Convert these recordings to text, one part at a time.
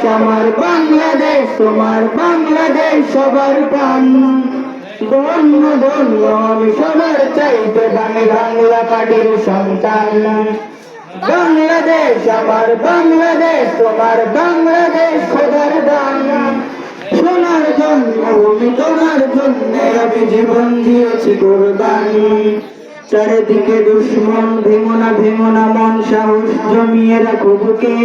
আমার বাংলাদেশ, তোমার বাংলাদেশ সবার প্রাণ। ধন্য ধন্য আমি সবার চাইতে দামি বাংলা মাটির সন্তান। বাংলাদেশ আমার বাংলাদেশ, তোমার বাংলাদেশ খোদার দান। সোনার জন্মভূমি তোমার জন্য আমি জীবন দিয়েছি কুরবান। চারিদিকে দুশ্মন, ভেঙোনা ভেঙোনা মন, সাহস জমিয়ে রাখো বুকে।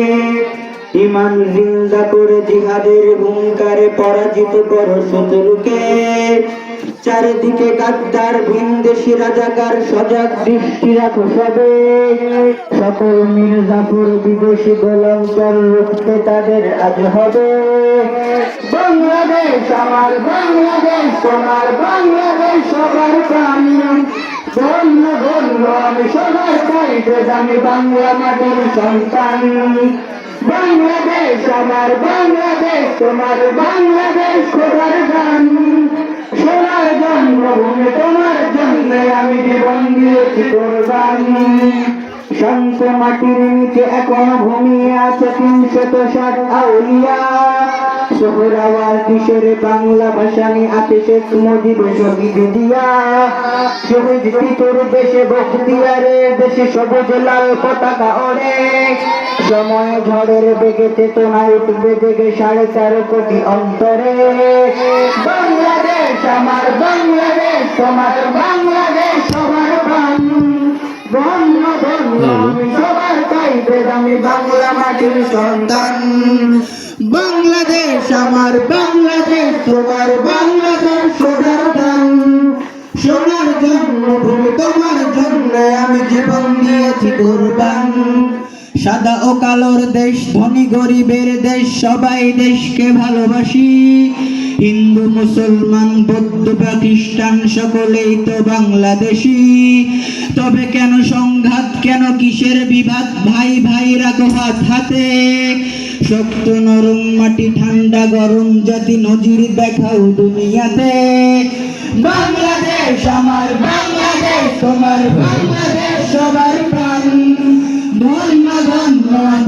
ইমান জিন্দা করে জিহাদের হুঙ্কারে পরাজিত করো শত্রুকে। চারিদিকে গাদ্দার ভিনদেশি রাজাকার, সজাগ দৃষ্টি রাখো সবে। সকল মির্জাপুর বিদেশি গোলামকার রুখতে তাদের আজ হবে। বাংলাদেশ আমার বাংলাদেশ, তোমার বাংলাদেশ সবার প্রাণ। ধন্য ধন্য আমি সবার চাইতে আমি বাংলা মাটির সন্তান। বাংলাদেশ আমার বাংলাদেশ, তোমার বাংলাদেশ খোদার দান। সোনার জন্মভূমি তোমার জন্য আমি জীবন দিয়েছি কুরবান। শান্ত মাটির নিচে এখনো ঘুমিয়ে আছে ৩৬০ আউলিয়া। সোহরাওয়ার কিশোর বাংলা ভাষানি আছে শেখ মুজিব শহীদ দিয়া। শহীদ তিতুর দেশে বখতিয়ারের দেশে সবুজ লাল পতাকা ওড়ে। সময় ঝড়ের বেগে চেতনায় উঠবে জেগে ৪.৫ কোটি অন্তরে। বাংলাদেশ আমার বাংলাদেশ, তোমার বাংলাদেশ সবার প্রাণ। ধন্য ধন্য আমি সবার চাইতে আমি বাংলা মাটির সন্তান। বাংলাদেশ আমার বাংলাদেশ, তোমার বাংলাদেশ সোনার দান। সোনার জন্মভূমি তোমার জন্য আমি জীবন দিয়েছি কুরবান। সাদা ও কালোর দেশ, ধনী গরিবের দেশ, সবাই দেশকে ভালোবাসি। হিন্দু মুসলমান বৌদ্ধ বা খ্রিস্টান সকলেই তো বাংলাদেশি। তবে কেন সংঘাত, কেন কিসের বিবাদ? ভাই ভাই রাখো হাত হাতে। শক্ত নরম মাটি, ঠান্ডা গরম জাতি, নজির দেখাও দুনিয়াতে। বাংলাদেশ আমার বাংলাদেশ, তোমার বাংলাদেশ সবার প্রাণ।